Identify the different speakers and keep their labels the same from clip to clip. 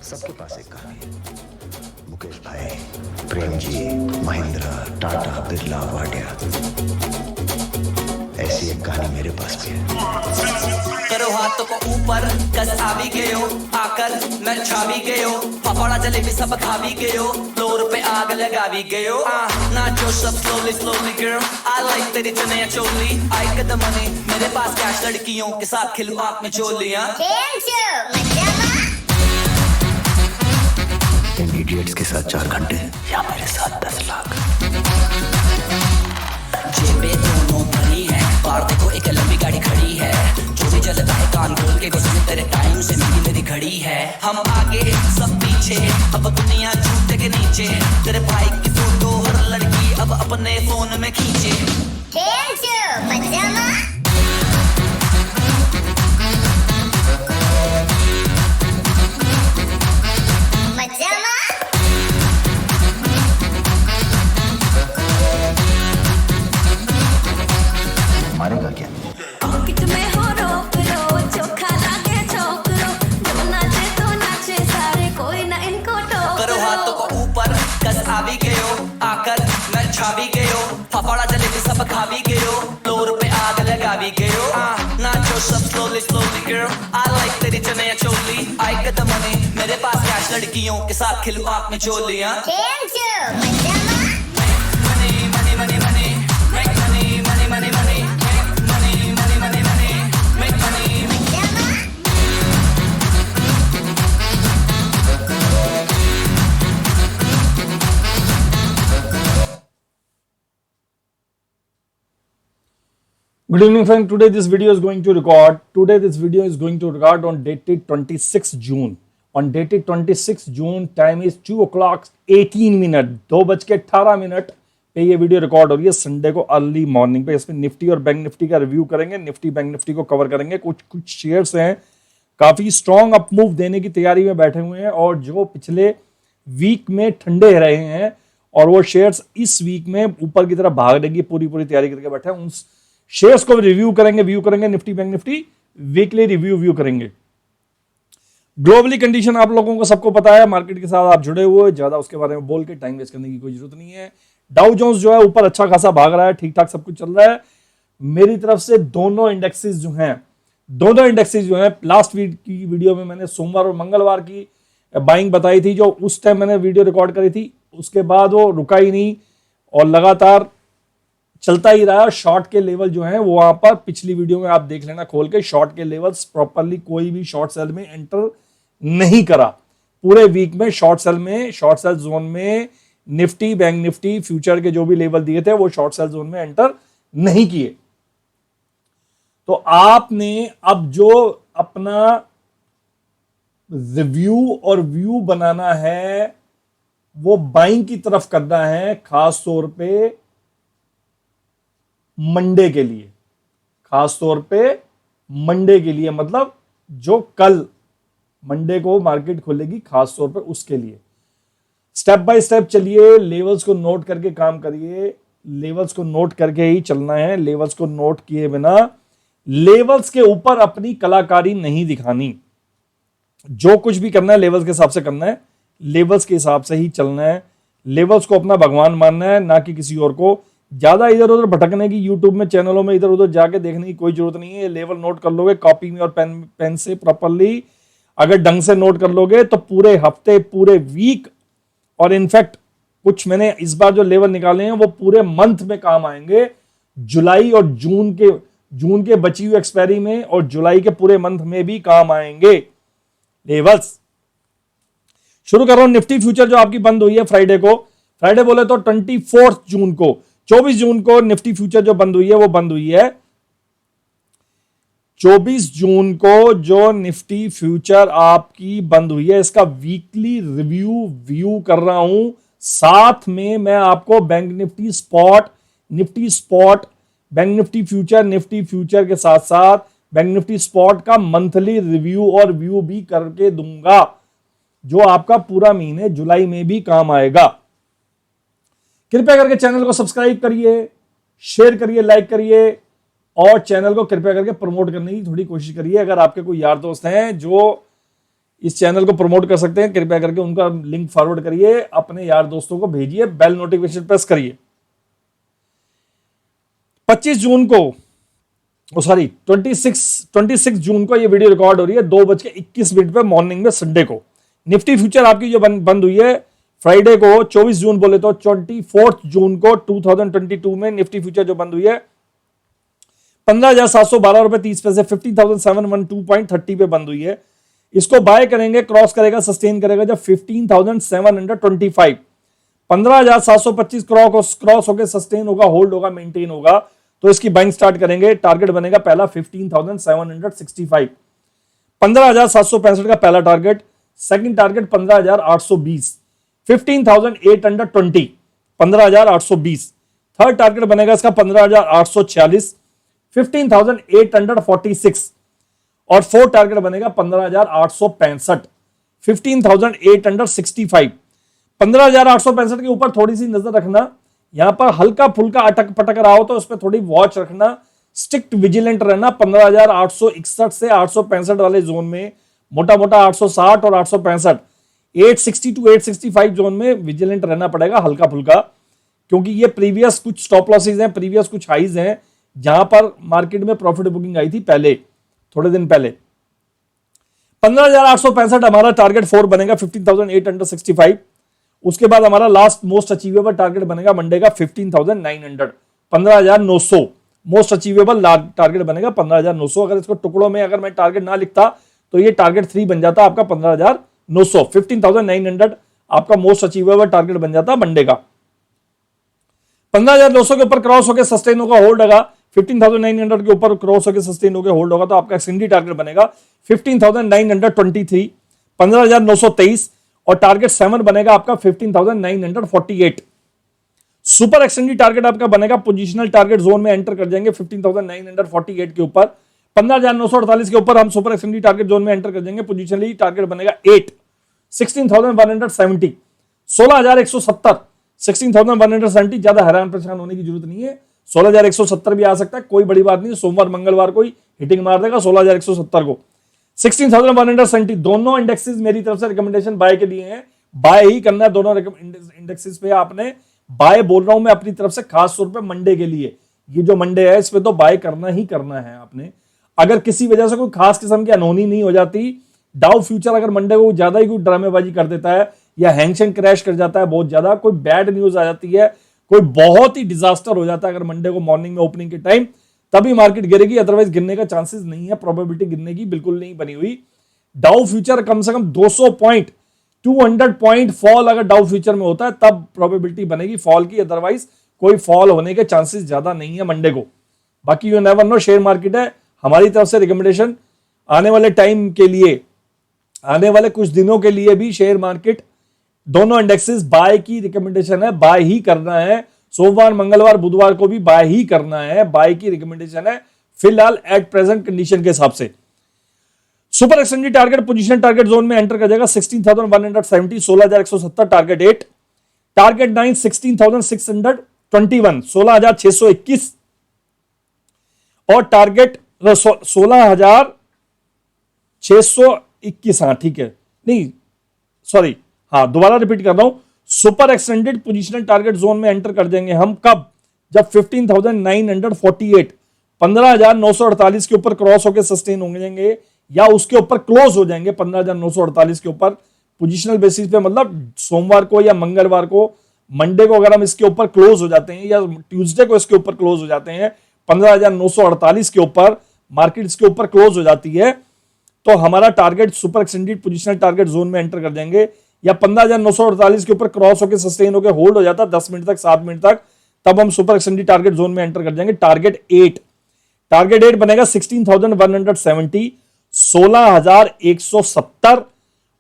Speaker 1: सबके पास एक कहानी है। मुकेश भाई, प्रेम जी, महिंद्रा, टाटा, बिरला, वाडिया, ऐसी एक कहानी मेरे पास भी है।
Speaker 2: करो हाथों को ऊपर, कस आ भी गए हो, आकर मैं छा भी गए हो, पकौड़ा जलेबी सब खा भी गए हो, फ्लोर पे आग लगा भी गए हो। नाचो सब slowly slowly girl, I like तेरी चुनिया चोली, आई कद मनी, मेरे पास कैश लड़कियों के साथ खिलूं आँख में चोलियां।
Speaker 1: इन इडियट्स के साथ 4 घंटे या मेरे साथ 10 लाख।
Speaker 2: जेबें दोनों भरी है, बाहर देखो एक लंबी गाड़ी खड़ी है, जो भी चलता है कान खोल के गुस्से तेरे टाइम से मेरी घड़ी है। हम आगे सब पीछे, अब दुनिया जूते के नीचे, तेरे भाई की फोटो हर लड़की अब अपने फोन में खींचे।
Speaker 1: मारेगा क्या?
Speaker 3: पॉकेट में हो रोक लो, चोखा लागे चौक लो, जो नाचे तो नाचे सारे, कोई ना इनको टोक
Speaker 2: करो हाथों को ऊपर, कस आ भी गए हो, आकर मैं छा भी गए हो, पकौड़ा जलेबी सब खा भी गए हो, फ्लोर पे आग लगा भी गए हो। नाचो सब slowly slowly girl, I like तेरी चुनिया चोली, आई कद मनी, मेरे पास कैश लड़कियों के साथ खिलूं आँख में चोलियां।
Speaker 4: Good evening, friend. Today this video is going to record on dated 26 June. On dated 26 June, time is 2 o'clock 18 minute, 2:18 पे ये वीडियो रिकॉर्ड हो रही है संडे को अर्ली मॉर्निंग पे। इसमें निफ्टी और बैंक निफ्टी का रिव्यू करेंगे, निफ्टी बैंक निफ्टी को कवर करेंगे। कुछ शेयर्स हैं काफी स्ट्रॉन्ग अप मूव देने की तैयारी में बैठे हुए हैं और जो पिछले वीक में ठंडे रहे हैं और वो शेयर्स इस वीक में ऊपर की तरफ भागने की पूरी तैयारी करके बैठे हैं। उन शेयर्स को व्यू करेंगे Nifty bank Nifty weekly review करेंगे। ग्लोबली कंडीशन आप लोगों को सबको पता है, मार्केट के साथ आप जुड़े हुए, ज्यादा उसके बारे में बोल के टाइम वेस्ट करने की कोई जरूरत नहीं है। डाउ जोन्स जो है ऊपर अच्छा खासा भाग रहा है, ठीक ठाक सब कुछ चल रहा है। मेरी तरफ से दोनों इंडेक्सेस जो हैं लास्ट वीक की वीडियो में मैंने सोमवार और मंगलवार की बाइंग बताई थी, जो उस टाइम मैंने वीडियो रिकॉर्ड करी थी। उसके बाद वो रुका ही नहीं और लगातार चलता ही रहा। शॉर्ट के लेवल जो हैं वो वहां पर पिछली वीडियो में आप देख लेना खोल के, शॉर्ट के लेवल्स प्रॉपरली कोई भी शॉर्ट सेल में एंटर नहीं करा। पूरे वीक में शॉर्ट सेल जोन में निफ्टी बैंक निफ्टी फ्यूचर के जो भी लेवल दिए थे वो शॉर्ट सेल जोन में एंटर नहीं किए। तो आपने अब जो अपना रिव्यू और व्यू बनाना है वो बाइंग की तरफ करना है, खास तौर पे मंडे के लिए, मतलब जो कल मंडे को मार्केट खुलेगी, खास तौर पे उसके लिए स्टेप बाय स्टेप चलिए। लेवल्स को नोट करके काम करिए, लेवल्स को नोट करके ही चलना है। लेवल्स को नोट किए बिना लेवल्स के ऊपर अपनी कलाकारी नहीं दिखानी। जो कुछ भी करना है लेवल्स के हिसाब से करना है, लेवल्स के हिसाब से ही चलना है। लेवल्स को अपना भगवान मानना है, ना कि किसी और को। ज्यादा इधर उधर भटकने की यूट्यूब में चैनलों में इधर उधर जाके देखने की कोई जरूरत नहीं है। ये लेवल नोट कर लोगे कॉपी में और पेन से प्रॉपरली, अगर ढंग से नोट कर लोगे तो पूरे हफ्ते, पूरे वीक और इनफैक्ट कुछ मैंने इस बार जो लेवल निकाले हैं वो पूरे मंथ में काम आएंगे। जुलाई और जून के बची हुई एक्सपायरी में और जुलाई के पूरे मंथ में भी काम आएंगे लेवल्स। शुरू कर रहा हूं निफ्टी फ्यूचर जो आपकी बंद हुई है फ्राइडे बोले तो 24 जून को, 24 जून को निफ्टी फ्यूचर जो बंद हुई है वो बंद हुई है। 24 जून को जो निफ्टी फ्यूचर आपकी बंद हुई है, इसका वीकली व्यू कर रहा हूं। साथ में मैं आपको bank Nifty spot, bank Nifty future के साथ साथ बैंक निफ्टी स्पॉट का मंथली रिव्यू और व्यू भी करके दूंगा, जो आपका पूरा महीने जुलाई में भी काम आएगा। कृपया करके चैनल को सब्सक्राइब करिए, शेयर करिए, लाइक करिए और चैनल को कृपया करके प्रमोट करने की थोड़ी कोशिश करिए। अगर आपके कोई यार दोस्त हैं जो इस चैनल को प्रमोट कर सकते हैं, कृपया करके उनका लिंक फॉरवर्ड करिए, अपने यार दोस्तों को भेजिए, बेल नोटिफिकेशन प्रेस करिए। 25 जून को सॉरी 26 जून को ये वीडियो रिकॉर्ड हो रही है 2:21 पे मॉर्निंग में, संडे को। निफ्टी फ्यूचर आपकी जो बंद हुई है फ्राइडे को 24 जून बोले तो 24 जून को 2022 में निफ्टी फ्यूचर जो बंद हुई है 15,712 रुपए 30 पैसे 15,712.30 पे बंद हुई है। इसको बाय करेंगे, क्रॉस करेगा, सस्टेन करेगा जब 15,725, 15,725 क्रॉस होकर सस्टेन होगा, होल्ड होगा, मेंटेन होगा तो इसकी बाइंग स्टार्ट करेंगे। टारगेट बनेगा पहला 15,765, 15,765 का पहला target. Second target 15,820, 15,820, 15,820। Third target बनेगा इसका 15,846, 15,846 और फोर्थ टारगेट बनेगा 15,865, 15,865। 15,865 के ऊपर थोड़ी सी नजर रखना, यहां पर हल्का फुल्का अटक पटक रहा हो तो उस पर थोड़ी वॉच रखना, स्ट्रिक्ट विजिलेंट रहना। 15,861 से 865 वाले जोन में, मोटा मोटा 860 और 865, 860 टू 865 जोन में विजिलेंट रहना पड़ेगा हल्का फुल्का, क्योंकि ये प्रीवियस कुछ स्टॉप लॉसेज हैं, प्रीवियस कुछ हाइज हैं जहां पर मार्केट में प्रॉफिट बुकिंग आई थी पहले, थोड़े दिन पहले। 15,865 हमारा टारगेट 4 बनेगा 15,865। उसके बाद हमारा लास्ट मोस्ट अचीवेबल टारगेट बनेगा मंडे का 15,900, 15,900 मोस्ट अचीवेबल टारगेट बनेगा 15,900। अगर इसको टुकड़ों में अगर मैं टारगेट ना लिखता तो ये टारगेट 3 बन जाता आपका 15,900, 15,900 आपका मोस्ट अचीवेबल टारगेट बन जाता मंडे का। 15,900 के ऊपर क्रॉस होकर सस्टेन होगा, होल्ड होगा, 15,900 के ऊपर क्रॉस होकर सस्टेन होकर होल्ड होगा तो आपका एक्सटेंडेड टारगेट बनेगा 15,923, 15,923 और टारगेट 7 बनेगा आपका 15,948। सुपर एक्सटेंडेड टारगेट आपका बनेगा, पोजीशनल टारगेट जोन में एंटर कर जाएंगे 15,948 के ऊपर। 15,948 के ऊपर हम सुपर एक्सटेंडेड टारगेट जोन में एंटर कर जाएंगे, पोजीशनली टारगेट बनेगा 8, 16,170, 16,170, 16,170। ज्यादा हैरान परेशान होने की जरूरत नहीं है, 16,170 भी आ सकता है, कोई बड़ी बात नहीं। सोमवार मंगलवार को ही हिटिंग मार देगा 16,170 को। 16,170 दोनों इंडेक्सेस मेरी तरफ से रिकमेंडेशन बाय के लिए हैं, बाय ही करना है दोनों इंडेक्सेस पे। आपने बाय बोल रहा हूं मैं अपनी तरफ से, खास तौर पे मंडे के लिए। ये जो मंडे है इस पे तो बाय करना ही करना है आपने। अगर किसी वजह से कोई खास किस्म की अनहोनी नहीं हो जाती, डाउ फ्यूचर अगर मंडे को ज्यादा ही कोई ड्रामेबाजी कर देता है या हैंगशेंग क्रैश कर जाता है बहुत ज्यादा, कोई बैड न्यूज आ जाती है, कोई बहुत ही डिजास्टर हो जाता है अगर मंडे को मॉर्निंग में ओपनिंग के टाइम, तभी मार्केट गिरेगी, अदरवाइज गिरने का चांसेस नहीं है, प्रोबेबिलिटी गिरने की बिल्कुल नहीं बनी हुई। डाउ फ्यूचर कम से कम 200 पॉइंट 200 पॉइंट फॉल अगर डाउ फ्यूचर में होता है तब प्रोबेबिलिटी बनेगी फॉल की, अदरवाइज कोई फॉल होने के चांसेस ज्यादा नहीं है मंडे को। बाकी you never know, share market है, हमारी तरफ से रिकमेंडेशन आने वाले टाइम के लिए, आने वाले कुछ दिनों के लिए भी शेयर मार्केट दोनों इंडेक्सेस बाय की रिकमेंडेशन है, बाय ही करना है। सोमवार मंगलवार बुधवार को भी बाय ही करना है, बाय की रिकमेंडेशन है फिलहाल एट प्रेजेंट कंडीशन के हिसाब से। Super extended target position target zone में एंटर कर जाएगा 16,170, 16,170 टारगेट 8, टारगेट 9 16,621, 16,621 और टारगेट 16,621। हाँ ठीक है, नहीं सॉरी, हाँ दोबारा रिपीट कर रहा हूं, super extended positional target zone में एंटर कर जाएंगे हम कब, जब 15,948, 15,948 के ऊपर क्रॉस होकर सस्टेन हो जाएंगे या उसके ऊपर क्लोज हो जाएंगे 15,948 के ऊपर पोजीशनल बेसिस पे, मतलब सोमवार को या मंगलवार को, मंडे को अगर हम इसके ऊपर क्लोज हो जाते हैं या ट्यूसडे को इसके ऊपर क्लोज हो जाते हैं 15,948 के ऊपर, मार्केट इसके ऊपर क्लोज हो जाती है तो हमारा target super extended positional target zone में एंटर कर जाएंगे, या 15,948 के ऊपर क्रॉस होकर सस्टेन होकर होल्ड हो जाता है 10 मिनट तक 7 मिनट तक, तब हम सुपर एक्सटेंडेड टारगेट जोन में एंटर कर जाएंगे। टारगेट 8 बनेगा 16,170, 16,170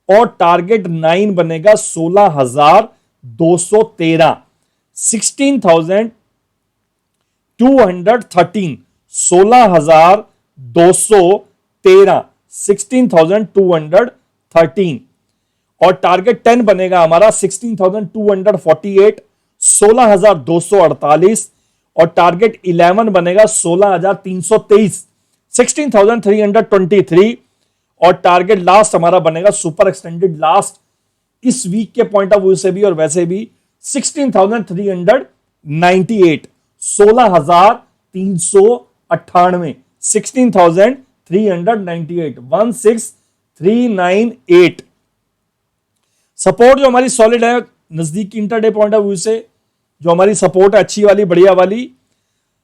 Speaker 4: और टारगेट 9 बनेगा 16,213, 16,213, 16,213, 16,213 और टारगेट 10 बनेगा हमारा 16,248, 16,248 और टारगेट 11 बनेगा 16,323, 16,323 और टारगेट लास्ट हमारा बनेगा सुपर एक्सटेंडेड लास्ट इस वीक के पॉइंट ऑफ व्यू से भी और वैसे भी 16,398 16,398 16,398 16398 सपोर्ट जो हमारी सॉलिड है नजदीक इंटरडे पॉइंट ऑफ व्यू से जो हमारी सपोर्ट है अच्छी वाली बढ़िया वाली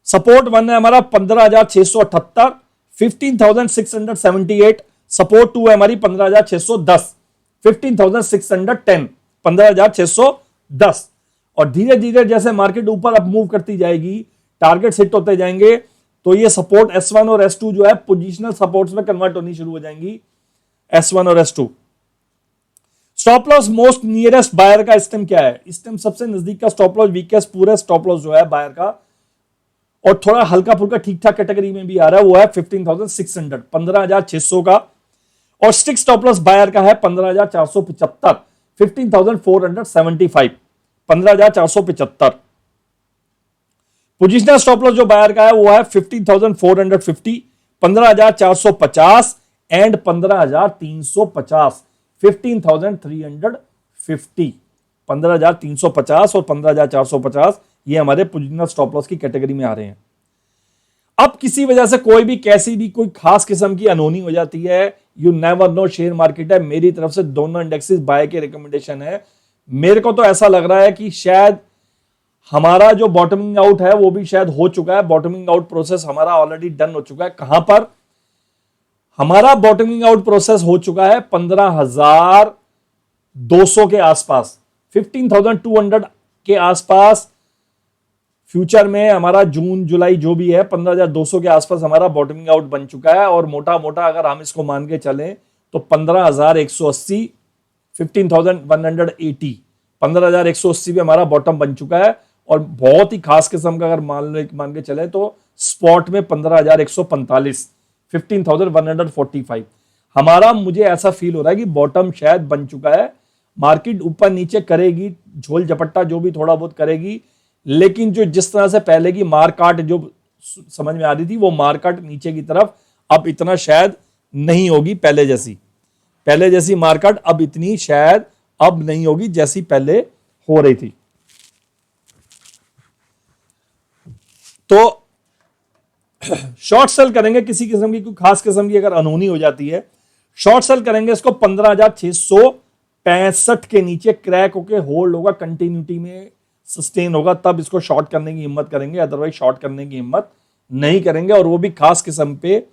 Speaker 4: सपोर्ट 1 है हमारा 15,678 15,678 सपोर्ट 2 है हमारी 15,610 15,610 15,610 और धीरे धीरे जैसे मार्केट ऊपर अप मूव करती जाएगी टारगेट हिट होते जाएंगे तो ये सपोर्ट S1 और S2 जो है पोजिशनल सपोर्ट्स में कन्वर्ट होनी शुरू हो जाएंगी S1 और S2 stop loss most nearest buyer का इस टाइम क्या है इस टाइम सबसे नजदीक का स्टॉप लॉस वीकेस्ट पूरा स्टॉप लॉस जो है बायर का और थोड़ा हल्का फुल्का ठीक ठाक कैटेगरी में भी आ रहा है वो है 15,600 15,600 का और स्टिक स्टॉप लॉस बायर का है 15,475 15,475 15,475 पोजिशनल स्टॉप लॉस जो बायर का है वो है 15,450 15,450 एंड 15,350 15,350 15,350 और 15,450 ये हमारे पोजिशनल स्टॉप लॉस की कैटेगरी में आ रहे हैं अब किसी वजह से कोई भी कैसी भी कोई खास किस्म की अनहोनी हो जाती है you never know share market है मेरी तरफ से दोनों इंडेक्सेस बाय के रिकमेंडेशन है मेरे को तो ऐसा लग रहा है कि शायद हमारा जो बॉटमिंग आउट है वो भी शायद हो चुका है बॉटमिंग आउट प्रोसेस हमारा ऑलरेडी डन हो चुका है कहां पर हमारा बॉटमिंग आउट प्रोसेस हो चुका है 15,200 के आसपास 15,200 के आसपास फ्यूचर में हमारा जून जुलाई जो भी है 15,200 के आसपास हमारा बॉटमिंग आउट बन चुका है और मोटा मोटा अगर हम इसको मान के चलें तो 15,180 15,180 15,180 भी हमारा बॉटम बन चुका है और बहुत ही खास किस्म का अगर मान के चले तो स्पॉट में 15,145 15,145 हमारा मुझे ऐसा फील हो रहा है कि बॉटम शायद बन चुका है मार्केट ऊपर नीचे करेगी झोल झपट्टा जो भी थोड़ा बहुत करेगी लेकिन जो जिस तरह से पहले की मारकाट जो समझ में आ रही थी वो मारकाट नीचे की तरफ अब इतना शायद नहीं होगी पहले जैसी मारकाट अब इतनी शायद अब नहीं होगी जैसी पहले हो रही थी तो शॉर्ट सेल करेंगे किसी किस्म की कोई खास किस्म की अगर अनहोनी हो जाती है शॉर्ट सेल करेंगे इसको 15,665 के नीचे क्रैक होके होल्ड होगा कंटिन्यूटी में सस्टेन होगा तब इसको शॉर्ट करने की हिम्मत करेंगे अदरवाइज शॉर्ट करने की हिम्मत नहीं करेंगे और वो भी खास किस्म पे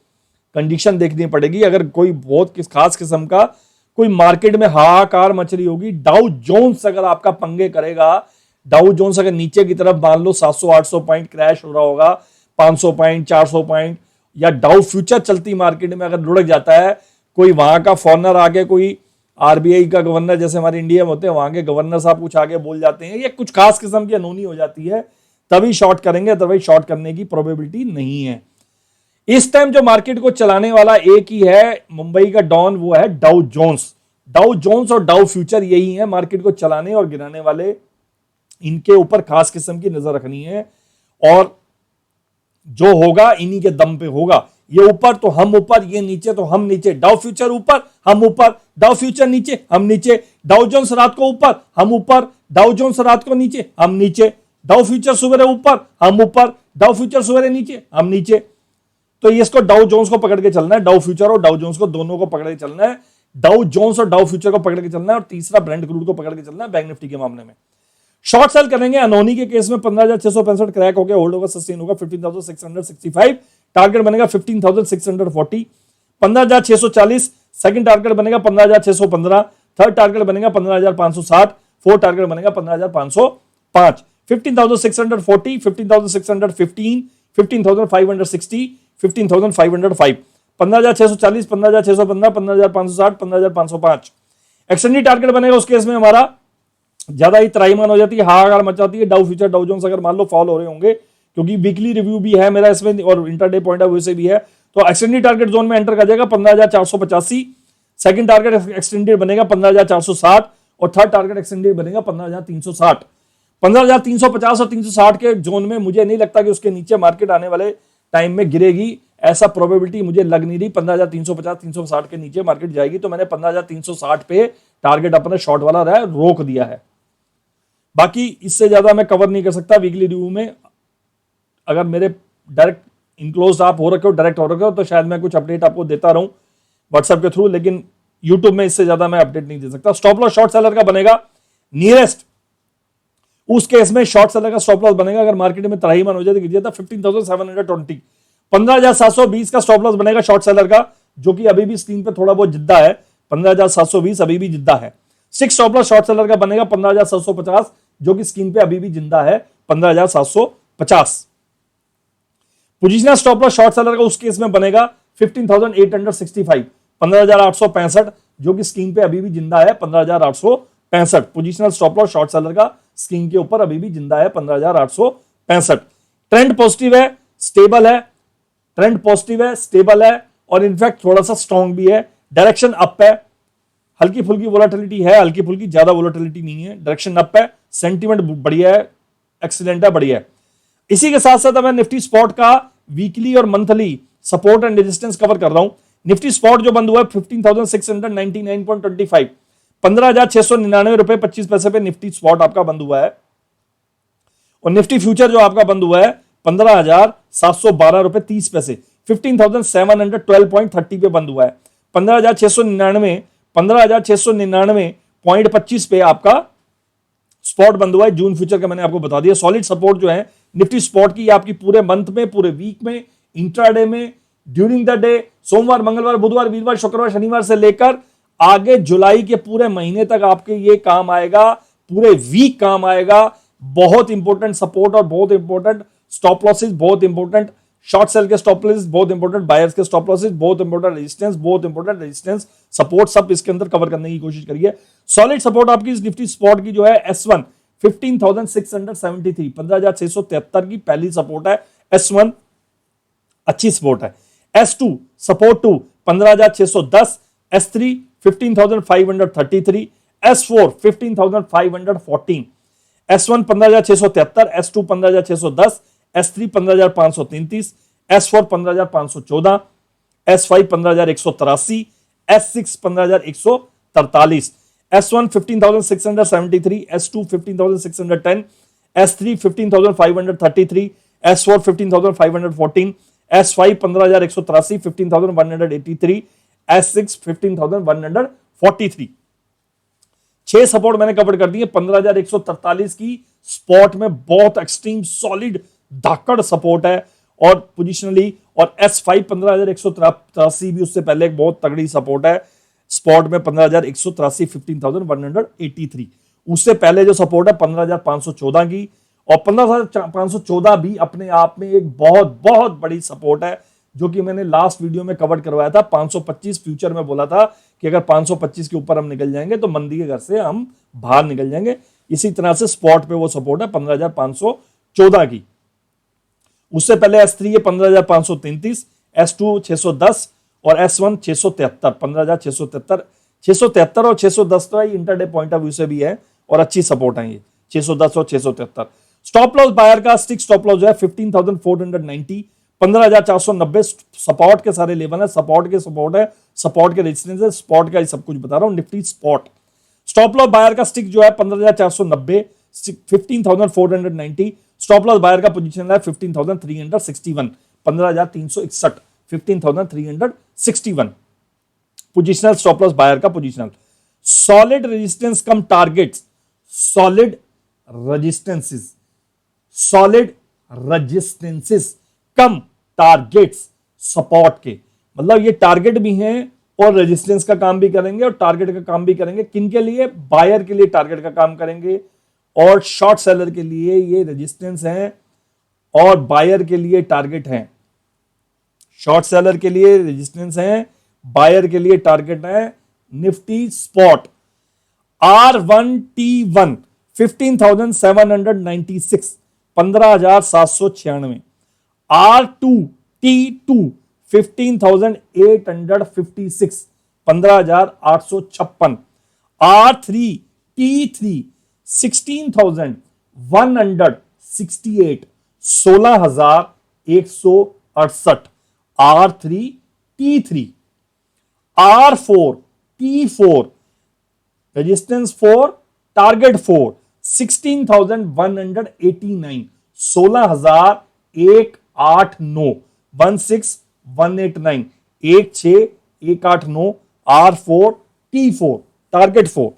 Speaker 4: कंडीशन देखनी पड़ेगी अगर कोई बहुत खास किस्म का कोई मार्केट में हाहाकार मच रही होगी डाउ जोन्स अगर आपका पंगे करेगा डाउ जोन्स अगर नीचे की तरफ मान लो 700-800 पॉइंट क्रैश हो रहा होगा 500 पॉइंट 400 पॉइंट या डाउ फ्यूचर चलती मार्केट में अगर लुढ़क जाता है कोई वहां का फॉरनर आगे कोई आरबीआई का गवर्नर जैसे हमारे इंडिया में होते हैं वहां के गवर्नर साहब कुछ आगे बोल जाते हैं या कुछ खास किस्म की अनहोनी हो जाती है तभी शॉर्ट करेंगे अदरवाइज शॉर्ट करने की प्रोबेबिलिटी नहीं है इस टाइम जो मार्केट को चलाने वाला एक ही है मुंबई का डॉन वो है डाउ जोन्स और डाउ फ्यूचर यही है मार्केट को चलाने और गिराने वाले इनके ऊपर खास किस्म की नजर रखनी है और जो होगा इन्हीं के दम पे होगा ये ऊपर तो हम ऊपर ये नीचे तो हम नीचे डाउ फ्यूचर ऊपर हम ऊपर डाउ फ्यूचर नीचे हम नीचे डाउ जोन्स रात को ऊपर हम ऊपर डाउ जोन्स रात को नीचे हम नीचे डाउ फ्यूचर सवेरे ऊपर हम ऊपर डाउ फ्यूचर सवेरे नीचे हम नीचे तो इसको डाउ जोन्स को पकड़ के चलना है डाउ फ्यूचर और डाउ जोन्स को दोनों को पकड़ के चलना है डाउ जोन्स और डाउ फ्यूचर को पकड़ के चलना है और तीसरा ब्रेंट क्रूड को पकड़ के चलना है बैंक निफ्टी के मामले में शॉर्ट सेल करेंगे अनहोनी के केस में 15,665 क्रैक हो गया होल्ड होगा सस्टेन होगा 15,665 टारगेट बनेगा 15,640 15,640 सेकंड टारगेट बनेगा 15,615 थर्ड टारगेट बनेगा 15,560 फोर्थ टारगेट बनेगा 15,505 15,640 15,615 15,560 15,505 15,640 15,615 15,560 15,505 एक्सटेंडेड टारगेट बनेगा उस केस में हमारा ज्यादा ही त्राईमान हो जाती है हाहाकार मचाती है डाउ फ्यूचर डाउ जोन्स अगर मान लो फॉल हो रहे होंगे क्योंकि वीकली रिव्यू भी है मेरा इसमें और इंटरडे पॉइंट ऑफ व्यू से भी है तो एक्सटेंडेड टारगेट जोन में एंटर कर जाएगा 15,485 सेकंड टारगेट एक्सटेंडेड बनेगा 15,460 और थर्ड टारगेट एक्सटेंडेड बनेगा 15,360 15,350 और 360 के जोन में मुझे नहीं लगता कि उसके नीचे मार्केट आने वाले टाइम में गिरेगी ऐसा प्रोबेबिलिटी मुझे लग नहीं रही। 15,350 360 के नीचे मार्केट जाएगी, तो मैंने 15,360 पे टारगेट अपने शॉर्ट वाला रहा रोक दिया है। बाकी इससे ज्यादा मैं कवर नहीं कर सकता वीकली रिव्यू में। अगर मेरे डायरेक्ट इनक्लोज आप हो रखे हो, डायरेक्ट हो रखे हो, तो शायद मैं कुछ अपडेट आपको देता रहूं व्हाट्सएप के थ्रू, लेकिन यूट्यूब में इससे ज्यादा मैं अपडेट नहीं दे सकता। स्टॉप लॉस शॉर्ट सेलर का बनेगा नियरेस्ट, उस केस में शॉर्ट सेलर का स्टॉप लॉस बनेगा अगर मार्केट में त्राहीमान हो जाए तो कीजिए था 15,720, 15,720 का स्टॉप लॉस बनेगा शॉर्ट सेलर का, जो कि अभी भी स्क्रीन पे थोड़ा बहुत जिद्दा है। 15,720 अभी भी जिद्दा है। 6 स्टॉप लॉस शॉर्ट सेलर का बनेगा 15,750, जो कि स्क्रीन पे अभी भी जिंदा है 15,750। Positional stop loss short seller का उस केस में बनेगा 15,865, 15,865, जो कि स्क्रीन पे अभी भी जिंदा है 15,865। Positional stop loss short seller का स्क्रीन के ऊपर अभी भी जिंदा है 15,865। ट्रेंड पॉजिटिव है, स्टेबल है, ट्रेंड पॉजिटिव है, स्टेबल है, और इनफैक्ट थोड़ा सा स्ट्रॉन्ग भी है। डायरेक्शन अप है, हल्की फुल्की वोलेटिलिटी है, हल्की फुल्की, ज्यादा वोलेटिलिटी नहीं है, डायरेक्शन अप है, सेंटीमेंट बढ़िया है, एक्सीलेंट है, बढ़िया है। इसी के साथ साथ मैं निफ्टी स्पॉट का वीकली और monthly support and resistance cover कर रहा हूं। निफ्टी स्पॉट जो बंद हुआ है 15,699.25, 15,699 रुपए 25 पैसे पे निफ्टी स्पॉट आपका बंद हुआ है। और निफ्टी फ्यूचर जो आपका बंद हुआ है 15,712 रुपए 30 पैसे, 15,712.30 पे बंद हुआ है। 15,699.25 पे आपका स्पॉट बंद हुआ है। जून फ्यूचर का मैंने आपको बता दिया। सॉलिड सपोर्ट जो है निफ्टी स्पॉट की आपकी पूरे मंथ में, पूरे वीक में, इंट्राडे में, ड्यूरिंग द डे, सोमवार, मंगलवार, बुधवार, वीरवार, शुक्रवार, शनिवार से लेकर आगे जुलाई के पूरे महीने तक आपके ये काम आएगा, पूरे वीक काम आएगा। बहुत इंपॉर्टेंट सपोर्ट और बहुत इंपॉर्टेंट स्टॉप लॉसेस, बहुत इंपॉर्टेंट शॉर्ट सेल के स्टॉप लॉसेस, बहुत इंपॉर्टेंट बायर्स के स्टॉप लॉसेस, बहुत इंपॉर्टेंट रेजिस्टेंस, बहुत इंपॉर्टेंट रेजिस्टेंस, सपोर्ट, सब इसके अंदर कवर करने की कोशिश करिए। सॉलिड सपोर्ट आपकी इस निफ्टी स्पॉट की जो है S1 15,673, 15,673 की पहली सपोर्ट है। S1 अच्छी सपोर्ट है। S2 support 2 15,610, S3 15,533, S4 15,514, S1 15,673, S2 15,610, S3 15,533, S4 15,514, S5 15,183, S6 15,143, S1 15,673, S2 15,610, S3 15,533, S4 15,514, S5 15,183, 15,183, S6 15,143। 6 support मैंने कवर कर दिए। 15,143 की स्पॉट में बहुत एक्सट्रीम सॉलिड धाकड़ सपोर्ट है और पोजिशनली, और S5 15,183 भी उससे पहले एक बहुत तगड़ी सपोर्ट है स्पॉट में 15,183, 15,183। उससे पहले जो सपोर्ट है 15,514 की, और 15,514 भी अपने आप में एक बहुत बहुत बड़ी सपोर्ट है, जो कि मैंने लास्ट वीडियो में कवर करवाया था। 525 फ्यूचर में बोला था कि अगर 525 के ऊपर हम निकल जाएंगे तो मंदी के घर से हम बाहर निकल जाएंगे। इसी तरह से स्पॉट पे वो सपोर्ट है 15,514 की। उससे पहले S3 है 15,533, S2 610 और S1 673, 15,673, 673 और 610 तो इंटरडे पॉइंट ऑफ व्यू से भी है और अच्छी सपोर्ट है ये 610 और 673। स्टॉप लॉस बायर का स्टिक स्टॉप लॉस जो है 15,490, 15,490 सपोर्ट के सारे लेवल है, सपोर्ट के सपोर्ट है, सपोर्ट के रेजिस्टेंस है, स्पॉट का सब कुछ बता रहा हूं। Nifty spot stop loss buyer का स्टिक जो है 15,490, 15,490। स्टॉप लॉस बायर का पोजीशन है 15,361, 15,361, 15,361 पोजिशनल स्टॉप लॉस बायर का positional. Solid resistance cum targets, solid resistances, solid resistances cum targets support के, मतलब ये टारगेट भी हैं और रेजिस्टेंस का काम भी करेंगे और टारगेट का काम भी करेंगे। किन के लिए? बायर के लिए टारगेट का काम करेंगे और शॉर्ट सेलर के लिए ये रेजिस्टेंस हैं और बायर के लिए टारगेट हैं। शॉर्ट सेलर के लिए रेजिस्टेंस हैं, बायर के लिए टारगेट है। Nifty spot R1T1 15,796, 15,796, R2T2 15,856, 15,856, R3T3 16,168, 16,168, R3 T3, R4 T4, resistance 4, target 4, 16,189, 16,189, 16189, 16189, R4 T4, target 4,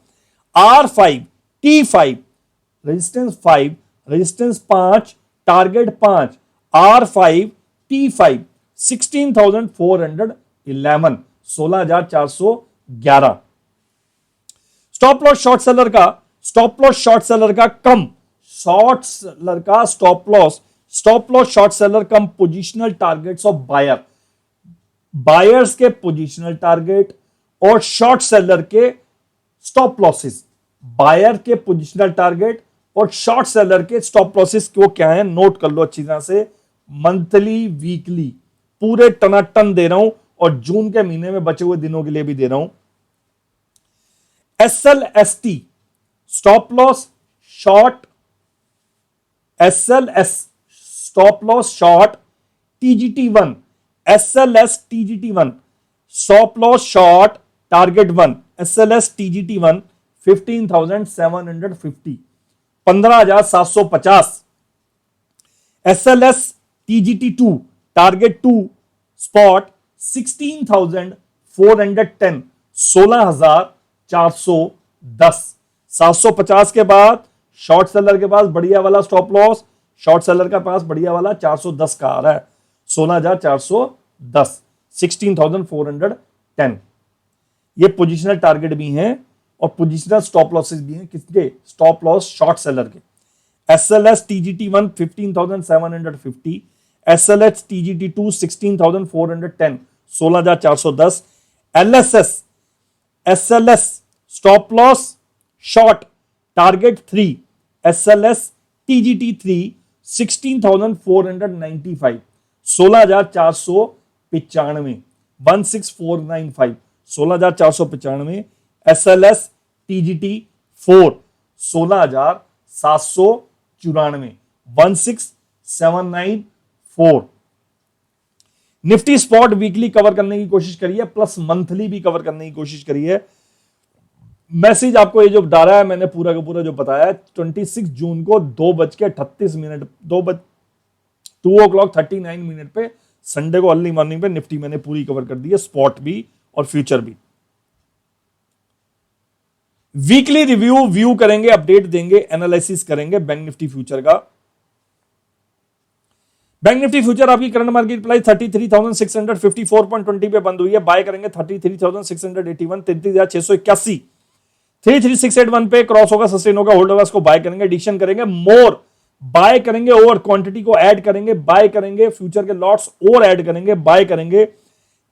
Speaker 4: R5 T5, resistance 5, resistance 5, target 5, R5 T5, 16,411, 16,411. Stop loss short seller का, stop loss short seller का कम, short seller का stop loss short seller कम positional targets of buyer, buyers के positional target और short seller के stop losses, buyer के positional target और शॉर्ट सेलर के स्टॉप लॉसेस को क्या है, नोट कर लो अच्छी तरह से। मंथली, वीकली, पूरे टनाटन दे रहा हूं और जून के महीने में बचे हुए दिनों के लिए भी दे रहा हूं। SLST stop loss short, SLS stop loss short, TGT1, SLS TGT1 stop loss short, target 1, SLS TGT1 15,750, 15,750, SLS TGT2 target 2 spot 16,410, 16,410, 750 के बाद शॉर्ट सेलर के पास बढ़िया वाला स्टॉप लॉस, शॉर्ट सेलर के पास बढ़िया वाला 410 का आ रहा है, 16,410, 16,410। ये पोजिशनल टारगेट भी हैं और पोजिशनल स्टॉप लॉसेस भी हैं। किसके? स्टॉप लॉस शॉर्ट सेलर के। SLS TGT1 15,750, SLS TGT2 16,410, 16,410, SLS stop loss short, target 3, SLS TGT3 16,495, 16,495, 16495, 16,495, SLS TGT4 16,794, 16794। Nifty spot weekly cover करने की कोशिश करिए, प्लस मंथली भी कवर करने की कोशिश करिए। मैसेज आपको ये जो डाला है मैंने पूरा का पूरा जो बताया है, 26 जून को 2:38 2:39 पे संडे को अर्ली मॉर्निंग पे निफ्टी मैंने पूरी कवर कर दी है, स्पॉट भी और फ्यूचर भी। वीकली रिव्यू व्यू करेंगे, अपडेट देंगे, एनालिसिस करेंगे बैंक निफ्टी फ्यूचर का। बैंक निफ्टी फ्यूचर आपकी करंट मार्केट प्राइस 33,654.20 पे बंद हुई है। बाय करेंगे 33,681, 33,681, 33,681 पे क्रॉस होगा, सस्टेन होगा, होल्ड होगा, इसको बाय करेंगे। एडिशन करेंगे, मोर बाय करेंगे, ओवर क्वांटिटी को ऐड करेंगे, बाय करेंगे, फ्यूचर के लॉट्स और ऐड करेंगे, बाय करेंगे।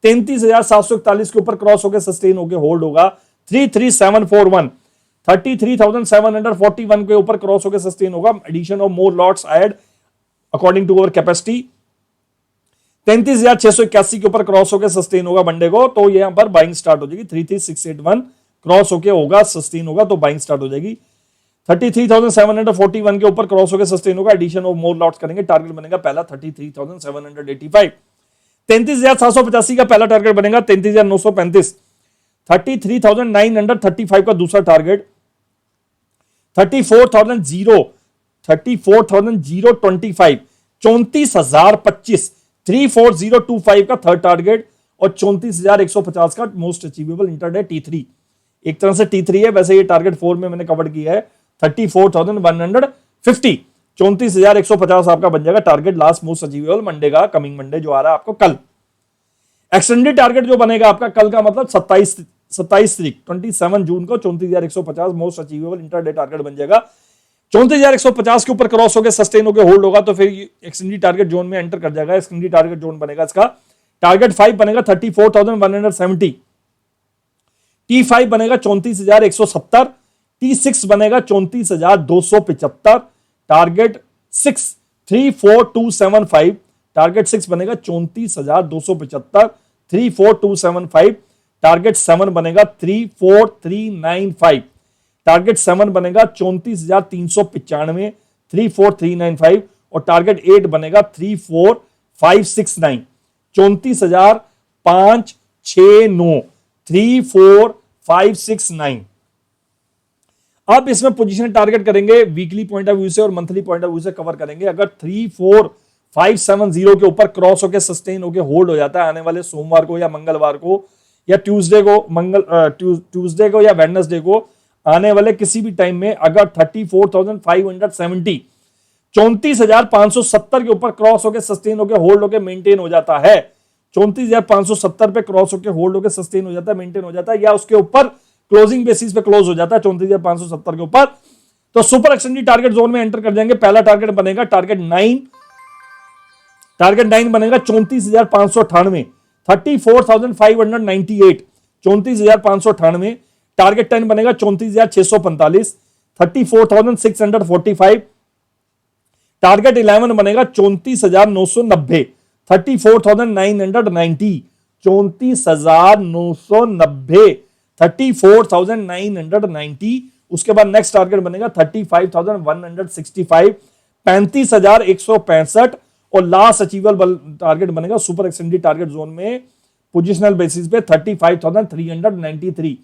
Speaker 4: 33,741 के ऊपर क्रॉस होकर सस्टेन होकर होल्ड होगा। 33,741, 33,741 के ऊपर क्रॉस होकर सस्टेन होगा। Addition of more lots add according to our capacity. 33,681 के ऊपर क्रॉस होकर सस्टेन होगा मंडे को, तो यहां पर बाइंग स्टार्ट हो जाएगी। 33,681 क्रॉस होकर होगा, सस्टेन होगा, तो बाइंग स्टार्ट हो जाएगी। 33,741 के ऊपर क्रॉस होकर सस्टेन होगा, एडिशन ऑफ मोर लॉट्स करेंगे। टारगेट बनेगा पहला 33,785। 33,785 का पहला टारगेट बनेगा। 33,935, 33,935 का दूसरा टारगेट। 34,025, 34,025, 34,025 का थर्ड टारगेट और 34,150 का मोस्ट अचीवेबल इंटरडे T3। एक तरह से T3 है, वैसे ये टारगेट 4 में मैंने कवर किया है। 34,150, 34,150 आपका बन जाएगा target, last most achievable Monday का, कमिंग मंडे जो आ रहा है आपको कल। एक्सटेंडेड टारगेट जो बनेगा आपका कल का मतलब 27 तारीख 27 जून को 34,150 मोस्ट अचीवेबल इंटरडे टारगेट बन जाएगा। 34,150 के ऊपर क्रॉस होकर सस्टेन होकर होल्ड होगा तो फिर एक्सटेंडेड टारगेट जोन में एंटर कर जाएगा। एक्सटेंडेड टारगेट जोन बनेगा इसका। टारगेट 5 बनेगा 34,170, T5 बनेगा 34,170, T6 बनेगा 34,275, टारगेट 6 34,275, टारगेट 6 बनेगा 34,275, 34,275, टारगेट 7 बनेगा 34,395, टारगेट 7 बनेगा 34,395, 34,395 और टारगेट 8 बनेगा 34,569, 34,569 34,569। अब इसमें पोजीशन टारगेट करेंगे वीकली पॉइंट ऑफ व्यू से और मंथली पॉइंट ऑफ व्यू से कवर करेंगे। अगर 34,570 के ऊपर क्रॉस होकर सस्टेन होकर होल्ड हो जाता है आने वाले सोमवार को या मंगलवार को या ट्यूसडे को या वेडनेसडे को आने वाले किसी भी टाइम में, अगर 34,570 34,570 के ऊपर क्रॉस होकर सस्टेन होकर होल्ड होकर मेंटेन हो जाता है, 34,570 पे क्रॉस होकर होल्ड होकर सस्टेन हो जाता है, मेंटेन हो जाता है, या उसके ऊपर क्लोजिंग बेसिस पे क्लोज हो जाता है 34,570 के ऊपर, तो सुपर एक्सटेंडेड टारगेट जोन में एंटर कर जाएंगे। पहला टारगेट बनेगा टारगेट 9 बनेगा 34,598 34,598 34,598। टारगेट 10 बनेगा 34,645 34,645। टारगेट 11 बनेगा 34,990 34,990 34,990 34,990। उसके बाद नेक्स्ट टारगेट बनेगा 35,165 35,165। और लास्ट अचीवेबल टारगेट बनेगा सुपर एक्सटेंडेड टारगेट जोन में पोजिशनल बेसिस पे 35,393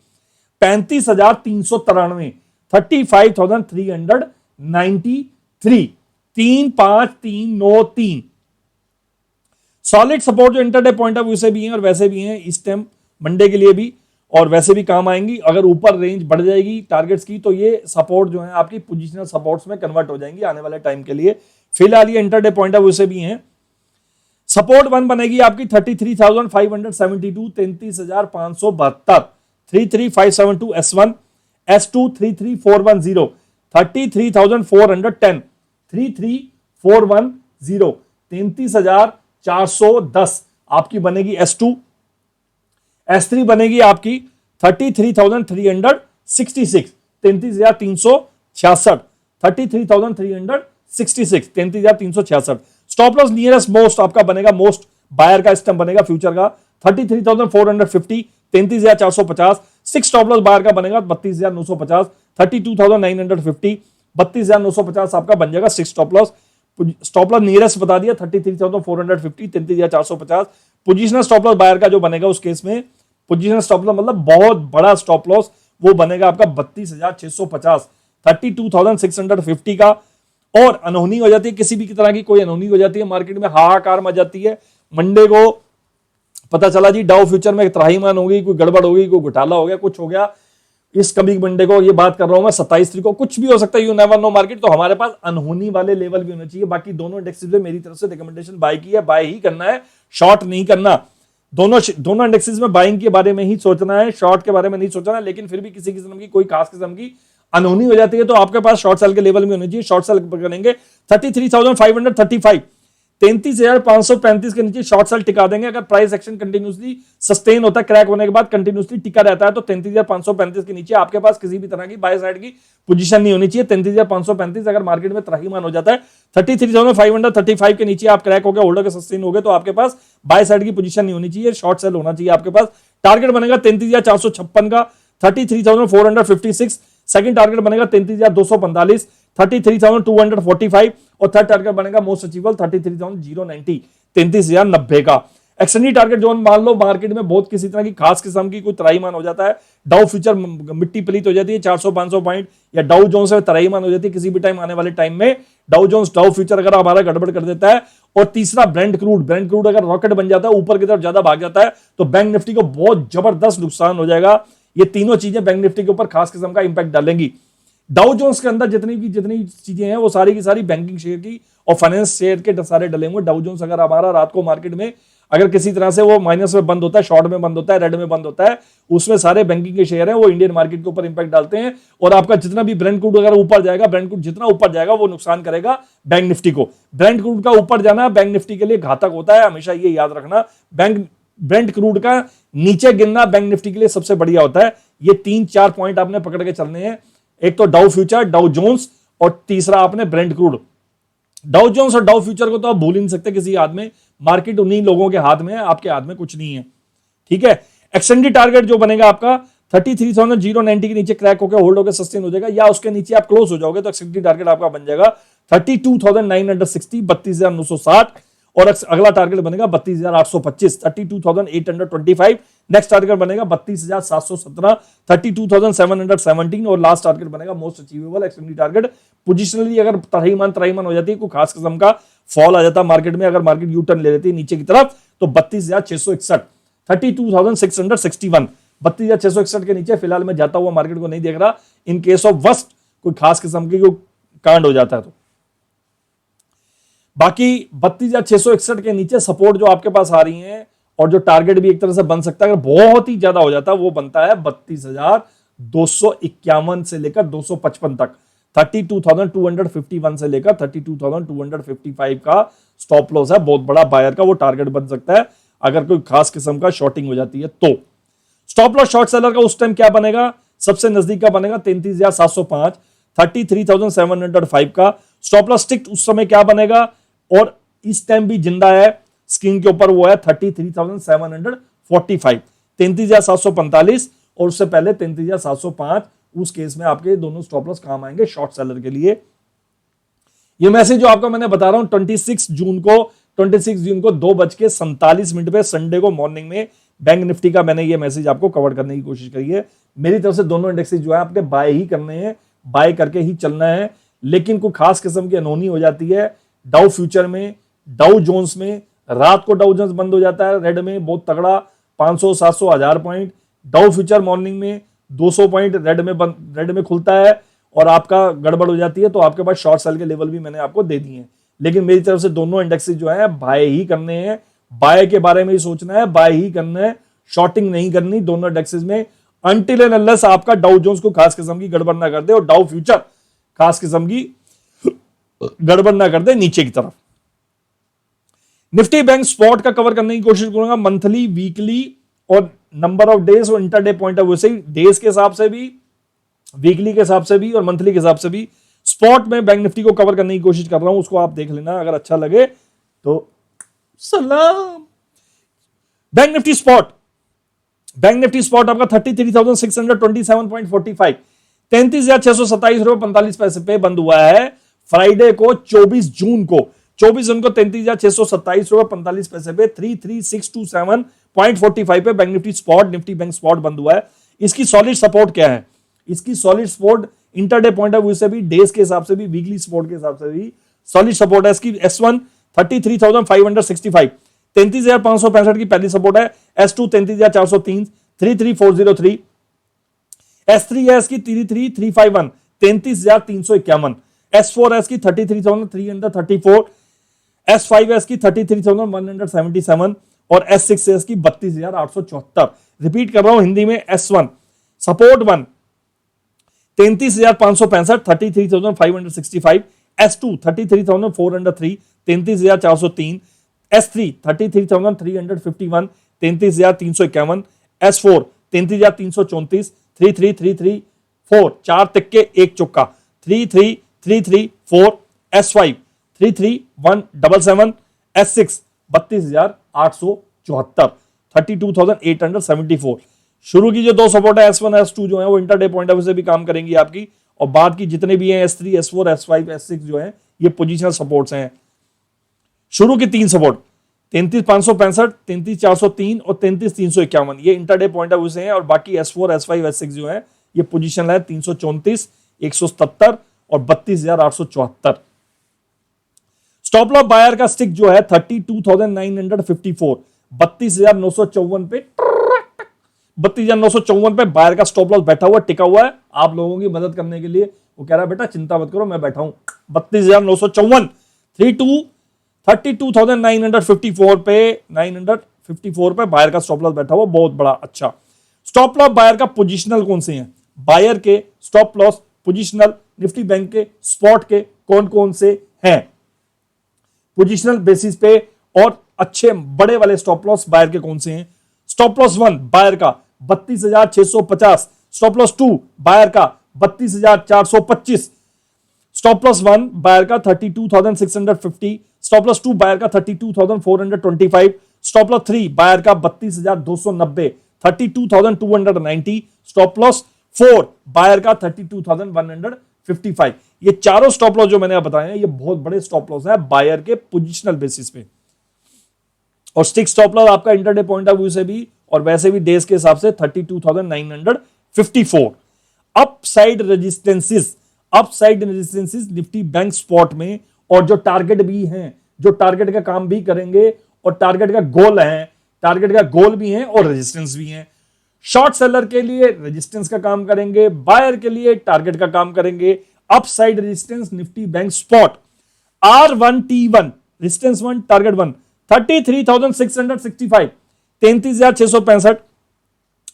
Speaker 4: 35,393 35,393 35393। सॉलिड सपोर्ट जो इंटरडे पॉइंट ऑफ व्यू से भी है और वैसे भी हैं इस टाइम मंडे के लिए भी, और वैसे भी काम आएंगी। अगर ऊपर रेंज बढ़ जाएगी टारगेट्स की तो ये सपोर्ट जो है आपकी पोजिशनल सपोर्ट्स में कन्वर्ट हो जाएंगी आने वाले टाइम के लिए। फिलहाल ये इंटरडे पॉइंट ऑफ व्यू से भी हैं। सपोर्ट 1 बनेगी आपकी 33,572 33,572 33,572 S1 S2 33,410 33,410 33,410 33,410 आपकी बनेगी S2। S3 बनेगी आपकी 33,366 33,366 33,366 33,366। स्टॉप लॉस नियरेस्ट मोस्ट आपका बनेगा, मोस्ट बायर का स्टैम्प बनेगा फ्यूचर का 33,450 33,450। सिक्स स्टॉप लॉस बायर का बनेगा 32,950 32,950 32,950 आपका बन जाएगा six stop loss. Stop loss nearest बता दिया 33,450 33,450। पोजीशनल स्टॉप लॉस बायर का जो बनेगा उस केस में पोजीशनल स्टॉप लॉस मतलब बहुत बड़ा स्टॉप लॉस वो बनेगा आपका 32,650 32,650 का। और अनहोनी हो जाती है किसी भी तरह की, कोई अनहोनी हो जाती है मार्केट में, हाहाकार मच जाती है। मंडे को पता चला जी डाउ फ्यूचर में त्राहीमान हो गई, कोई गड़बड़ हो गई, कोई घोटाला हो गया, कुछ हो गया। इस कभी मंडे को ये बात कर रहा हूं मैं 27 तारीख को, कुछ भी हो सकता है, यू नेवर नो मार्केट। तो हमारे पास अनहोनी वाले लेवल भी होने चाहिए। बाकी दोनों इंडेक्सेस में मेरी तरफ से रिकमेंडेशन बाय की है, बाय ही करना है, शॉर्ट नहीं करना। दोनों इंडेक्सेस में बाइंग के बारे में ही सोचना है, शॉर्ट के बारे में नहीं सोचना है। लेकिन फिर भी किसी किस्म की कोई खास किस्म की अनहोनी हो जाती है तो आपके पास शॉर्ट सेल के लेवल में होने चाहिए। शॉर्ट सेल करेंगे 33,535 33,535 के नीचे शॉर्ट सेल टिका देंगे। अगर प्राइस एक्शन कंटिन्यूसली सस्टेन होता है, क्रैक होने के बाद कंटिन्यूसली टिका रहता है तो 33,535 के नीचे आपके पास किसी भी तरह की बाय साइड की पोजीशन नहीं होनी चाहिए। 33,535 अगर मार्केट में त्राहीमान हो जाता है 33,535 के नीचे आप क्रैक हो गए, होल्डर के सस्टेन हो गए तो आपके पास बाय साइड की पोजीशन नहीं होनी चाहिए, शॉर्ट सेल होना चाहिए आपके पास। टारगेट बनेगा 33,456 का 33,456। सेकंड टारगेट बनेगा 33,245 33,245 और थर्ड टारगेट बनेगा मोस्ट अचीवेबल 33,090 33,090 का। एक्सटेंडेड टारगेट जोन मान लो मार्केट में बहुत किसी तरह की खास किस्म की कोई त्राहीमान हो जाता है, डाउ फ्यूचर मिट्टी पलीत हो जाती है 400-500 पॉइंट या डाउ जोन्स में त्राहीमान हो जाती है किसी भी टाइम आने वाले टाइम में, डाउ जोन्स डाउ फ्यूचर अगर हमारा गड़बड़ कर देता है। और तीसरा ब्रेंट क्रूड अगर रॉकेट बन जाता है, ऊपर की तरफ ज्यादा भाग जाता है तो बैंक निफ्टी को बहुत जबरदस्त नुकसान हो जाएगा। ये तीनों चीजें बैंक निफ्टी के ऊपर खास किस्म का इंपैक्ट डालेंगी। डाउ जोन्स के अंदर जितनी चीजें हैं वो सारी की सारी बैंकिंग शेयर की और फाइनेंस शेयर के सारे डले हुए। डाउ जोन्स अगर हमारा रात को मार्केट में अगर किसी तरह से वो माइनस में बंद होता है, शॉर्ट में बंद होता है, रेड में बंद होता है, उसमें सारे बैंकिंग के शेयर हैं वो इंडियन मार्केट के ऊपर इंपैक्ट डालते हैं। और आपका जितना भी ब्रेंट क्रूड अगर ऊपर जाएगा, ब्रेंट क्रूड जितना ऊपर जाएगा वो नुकसान करेगा बैंक निफ्टी को। ब्रेंट क्रूड का ऊपर जाना बैंक निफ्टी के लिए घातक होता है, हमेशा ये याद रखना। ब्रेंट क्रूड का नीचे गिरना बैंक निफ्टी के लिए सबसे बढ़िया होता है। ये 3-4 पॉइंट आपने पकड़ के चलने हैं, एक तो डाउ फ्यूचर, डाउ जोन्स और तीसरा आपने ब्रेंट क्रूड। डाउ जोन्स और डाउ फ्यूचर को तो आप भूल ही नहीं सकते किसी हाथ में, मार्केट उन्हीं लोगों के हाथ में है, आपके हाथ में कुछ नहीं है, ठीक है। एक्सटेंडेड टारगेट जो बनेगा आपका 33,090 के नीचे क्रैक होकर होल्ड होकर सस्टेन हो जाएगा या उसके नीचे आप क्लोज हो जाओगे तो एक्सटेंडेड टारगेट आपका बन जाएगा 32,960 32,960। और अगला टारगेट बनेगा 32,825, 32,825। नेक्स्ट टारगेट बनेगा 32,717, 32,717 और लास्ट टारगेट बनेगा most achievable extremely target. Positionally अगर तराईमान हो जाती है, कोई खास किस्म का फॉल आ जाता है मार्केट में, अगर मार्केट यू टर्न ले लेती है नीचे की तरफ, तो 32,661, 32,661, 32,661 के नीचे फिलहाल मैं जाता हुआ मार्केट को नहीं देख रहा। इन केस ऑफ वर्स्ट कोई खास किस्म की कांड हो जाता है तो बाकी 32,661 के नीचे सपोर्ट जो आपके पास आ रही हैं और जो टारगेट भी एक तरह से बन सकता है, अगर बहुत ही ज्यादा हो जाता है, वो बनता है 32,251 से लेकर 255 तक, 32,251 से लेकर 32,255 का स्टॉप लॉस है, बहुत बड़ा बायर का वो टारगेट बन सकता है अगर कोई खास किस्म का शॉर्टिंग हो जाती है तो। स्टॉप लॉस शॉर्ट सेलर का उस टाइम क्या बनेगा, सबसे नजदीक का बनेगा 33,705, 33,705 का। स्टॉप लॉस स्टिक उस समय क्या बनेगा और इस टाइम भी जिंदा है स्क्रीन के ऊपर, वो है 33,745, 33,745 और उससे पहले 33,705। उस केस में आपके दोनों स्टॉप लॉस काम आएंगे शॉर्ट सेलर के लिए। ये मैसेज जो आपको मैंने बता रहा हूं 26 जून को 2:47 पे संडे को मॉर्निंग में बैंक निफ्टी का मैंने ये मैसेज आपको कवर करने की कोशिश करी है। मेरी तरफ से दोनों इंडेक्सेस जो है आपने बाय ही करने हैं, बाय करके ही चलना है, लेकिन कोई खास किस्म की अनहोनी हो जाती है डाउ फ्यूचर में, डाउ जोन्स में। रात को डाउ जोन्स बंद हो जाता है रेड में बहुत तगड़ा, 500, 700, 1000 पॉइंट। डाउ फ्यूचर मॉर्निंग में 200 पॉइंट रेड में खुलता है और आपका गड़बड़ हो जाती है, तो आपके पास शॉर्ट सेल के लेवल भी मैंने आपको दे दिए हैं। लेकिन मेरी तरफ से दोनों इंडेक्सेस जो है बाय ही करने हैं, बाय के बारे में ही सोचना है, बाय ही करना है, शॉर्टिंग नहीं करनी दोनों इंडेक्सेस में, अनटिल एंड अनलेस आपका डाउ जोन्स को खास किस्म की गड़बड़ ना कर दे और डाउ फ्यूचर खास किस्म की गड़बड़ ना कर दे नीचे की तरफ। निफ्टी बैंक स्पॉट का कवर करने की कोशिश करूंगा, मंथली, वीकली और नंबर ऑफ डेज और इंटरडे पॉइंट ऑफ व्यू से, डेज के हिसाब से भी, वीकली के हिसाब से भी और मंथली के हिसाब से भी। स्पॉट में बैंक निफ्टी को कवर करने की कोशिश कर रहा हूं, उसको आप देख लेना, अगर अच्छा लगे तो सलाम। बैंक निफ्टी स्पॉट आपका 33,627.45, 33,627 रुपए 45 पैसे पे बंद हुआ है फ्राइडे को 24 जून को 33,627 रुपए 45 पैसे पे 33,627.45 पे bank Nifty spot, Nifty bank spot बंद हुआ है। इसकी सॉलिड सपोर्ट क्या है, इसकी solid support intraday point of view से भी, डेज के हिसाब से भी, वीकली सपोर्ट के हिसाब से भी सॉलिड सपोर्ट है इसकी। S1 33,565, 33,565 की पहली सपोर्ट है। S2 33,403, 33,403। S3 है इसकी 33,351, 33,351। S4 है इसकी 33,334, S5 है इसकी 33,177 और S6 है इसकी 32,874। रिपीट कर रहा हूं हिंदी में, S1 support 1 33,565, 33,565, S2 33,403, 33,403, S3 33,351, 33,351, S4 33,334, 33,334, 4 तिक्के 1 चौका, 33,334, S5 33,177, S6 32,874, 32,874। शुरू की जो दो सपोर्ट है S1 S2 जो है वो इंटरडे पॉइंट ऑफ व्यू से भी काम करेंगी आपकी, और बाद की जितने भी हैं S3 S4 S5 S6 जो है ये पोजीशनल सपोर्ट्स हैं। शुरू की तीन सपोर्ट 33,565, 33,403 और 33,351 ये इंटरडे पॉइंट ऑफ व्यू से हैं, और बाकी S4 S5 S6 जो है ये पोजीशन है 334, 177 और 32,874। स्टॉप लॉस बायर का स्टिक जो है 32,954, 32,954 पे 32,954 पे बायर का स्टॉप लॉस बैठा हुआ, टिका हुआ है आप लोगों की मदद करने के लिए। वो कह रहा है बेटा चिंता मत करो मैं बैठा हूं। 32,954 32,954 पे 954 पे बायर का स्टॉप लॉस बैठा हुआ, बहुत बड़ा अच्छा स्टॉप लॉस। बायर का पोजिशनल कौन से हैं, बायर के stop loss positional Nifty bank के स्पॉट के कौन कौन से हैं पोजिशनल बेसिस पे, और अच्छे बड़े वाले स्टॉप लॉस बायर के कौन से हैं। स्टॉप लॉस 1 बायर का 32,650, स्टॉप लॉस 2 बायर का 32,425, स्टॉप लॉस 1 बायर का 32,650, स्टॉप लॉस 2 बायर का 32,425, स्टॉप लॉस 3 बायर का 32,290, 32,290, स्टॉप लॉस 4 बायर का 32,155। ये चारों स्टॉप लॉस जो मैंने बताए हैं ये बहुत बड़े स्टॉप लॉस है बायर के पोजिशनल बेसिस पे। और स्टिक स्टॉप लॉस आपका इंटरडे पॉइंट ऑफ व्यू से भी और वैसे भी डेज के हिसाब से 32,954। Upside resistances Nifty bank spot में, और जो टारगेट भी हैं, जो टारगेट का काम भी करेंगे और टारगेट का गोल है, टारगेट का गोल भी है और रेजिस्टेंस भी है। शॉर्ट सेलर के लिए रेजिस्टेंस का काम करेंगे, बायर के लिए टारगेट का काम करेंगे। Upside resistance Nifty bank spot R1T1 resistance 1 target 1 33,665 33,665।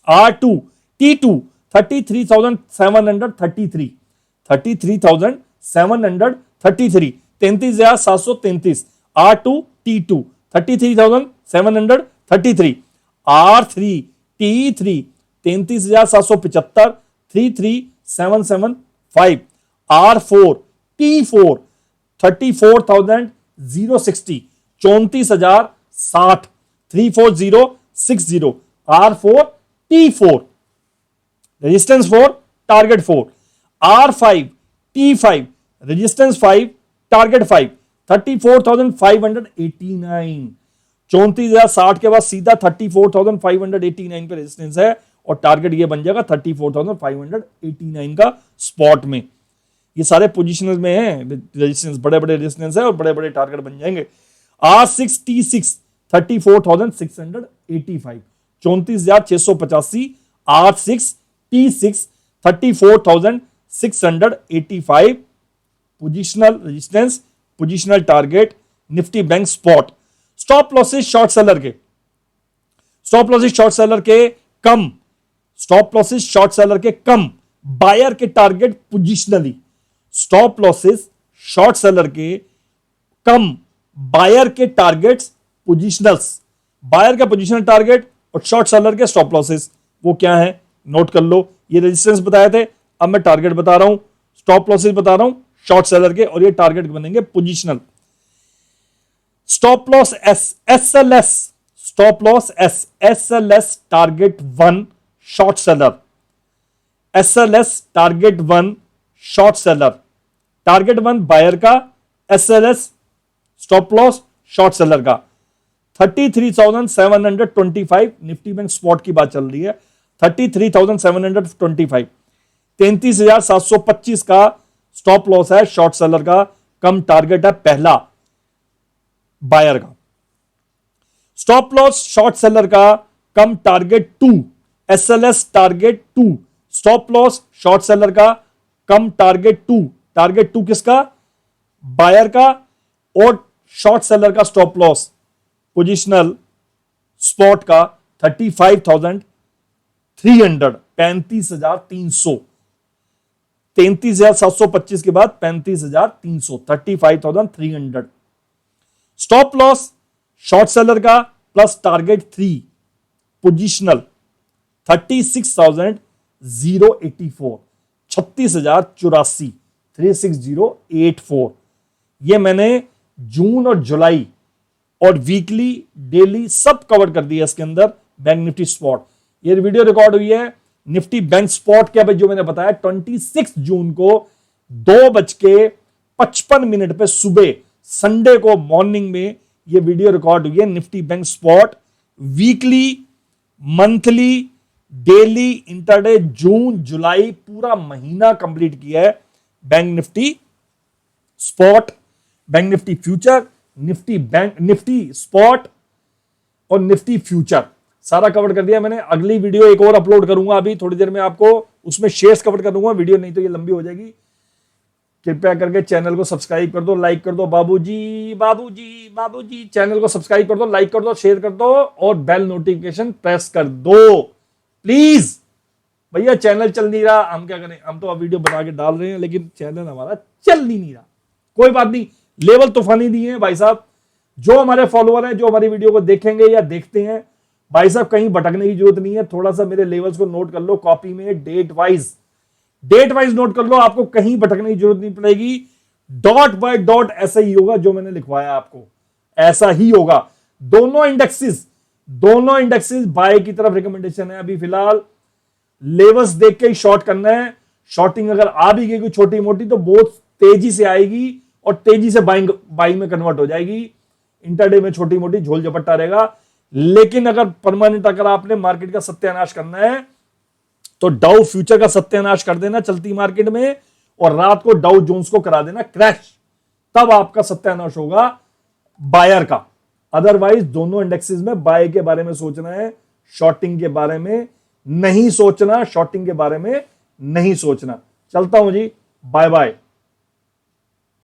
Speaker 4: R2T2 33,733 33,733 33,733। R2T2 33,733। R3T3 33,775 33,775। R4T4 34,060 34,060 34060। R4T4 resistance 4 target 4। R5T5 resistance 5 target 5 34,589। 34,060 के बाद सीधा 34,589 पे रेजिस्टेंस है और टारगेट ये बन जाएगा 34,589 का स्पॉट में। ये सारे पोजीशनल में है रेजिस्टेंस, बड़े बड़े रेजिस्टेंस है और बड़े बड़े टारगेट बन जाएंगे। R6T6 34,685 34,685। R6T6 34,685 positional resistance, positional target Nifty bank spot. Stop losses short seller के, स्टॉप लॉसेस शॉर्ट सेलर के कम, स्टॉप लॉसेस शॉर्ट सेलर के कम, बायर के target positionally. Stop losses short seller के कम, बायर के टारगेट्स पोजिशनल्स। बायर का positional target और short seller के stop losses वो क्या है नोट कर लो। ये रेजिस्टेंस बताए थे, अब मैं टारगेट बता रहा हूं, स्टॉप लॉसेस बता रहा हूं शॉर्ट सेलर के, और ये टारगेट बनेंगे positional. Stop loss SLS, stop loss SLS target 1 short seller. SLS target 1 short seller, target 1 buyer का, SLS stop loss short seller का। 33,725 निफ्टी बैंक स्पॉट की बात चल रही है, 33,725। 33,725 का स्टॉप लॉस है शॉर्ट सेलर का, कम टारगेट है पहला बायर का। स्टॉप लॉस शॉर्ट सेलर का cum target 2, SLS target 2। Stop loss short seller का कम टारगेट 2, टारगेट 2 किसका बायर का, और शॉर्ट सेलर का स्टॉप लॉस पोजिशनल स्पॉट का 35,300 35,300। 33,725 के बाद 35,300 35,300। स्टॉप लॉस शॉर्ट सेलर का प्लस टारगेट 3 पोजिशनल 36,084 36,084 36084। ये मैंने जून और जुलाई और वीकली डेली सब कवर कर दिया इसके अंदर बैंक निफ्टी स्पॉट। ये वीडियो रिकॉर्ड हुई है निफ्टी बैंक स्पॉट के, जो मैंने बताया 26 जून को 2:55 पे सुबह संडे को मॉर्निंग में ये वीडियो रिकॉर्ड हुई है। Nifty bank spot weekly, monthly, daily, intraday, जून जुलाई पूरा महीना कंप्लीट किया है bank Nifty spot, bank Nifty future, Nifty bank Nifty spot और निफ्टी फ्यूचर सारा कवर कर दिया मैंने। अगली वीडियो एक और अपलोड करूंगा अभी थोड़ी देर में आपको, उसमें शेयर्स कवर करूंगा, वीडियो नहीं तो ये लंबी हो जाएगी। कृपया करके चैनल को सब्सक्राइब कर दो, लाइक कर दो, बाबूजी बाबूजी बाबूजी चैनल को सब्सक्राइब कर दो, लाइक कर दो, शेयर कर दो और बेल नोटिफिकेशन प्रेस कर दो प्लीज। भैया चैनल चल नहीं रहा, हम क्या करें, हम तो अब वीडियो बना के डाल रहे हैं लेकिन चैनल हमारा चल नहीं रहा। कोई बात नहीं, लेवल तूफानी दिए हैं भाई साहब। जो हमारे फॉलोअर हैं, जो हमारी वीडियो को देखेंगे या देखते हैं, भाई साहब कहीं भटकने की जरूरत नहीं है। थोड़ा सा मेरे लेवल्स को नोट कर लो कॉपी में, डेट वाइज नोट कर लो, आपको कहीं भटकने की जरूरत नहीं पड़ेगी। डॉट बाय डॉट ऐसा ही होगा जो मैंने लिखवाया आपको, ऐसा ही होगा। दोनों इंडेक्सेस बाय की तरफ रिकमेंडेशन है अभी फिलहाल। लेवल्स देख के ही शॉर्ट करना है। शॉर्टिंग अगर आ भी गई कोई छोटी मोटी तो बहुत तेजी से आएगी और तेजी से बाइंग में कन्वर्ट हो जाएगी। इंटरडे में छोटी मोटी झोल झपट्टा रहेगा। लेकिन अगर परमानेंट अगर आपने मार्केट का सत्यानाश करना है तो डाउ फ्यूचर का सत्यानाश कर देना चलती मार्केट में, और रात को डाउ जोन्स को करा देना क्रैश, तब आपका सत्यानाश होगा बायर का। अदरवाइज दोनों इंडेक्सेस में बाय के बारे में सोचना है, शॉर्टिंग के बारे में नहीं सोचना, शॉर्टिंग के बारे में नहीं सोचना। चलता हूं जी, बाय बाय।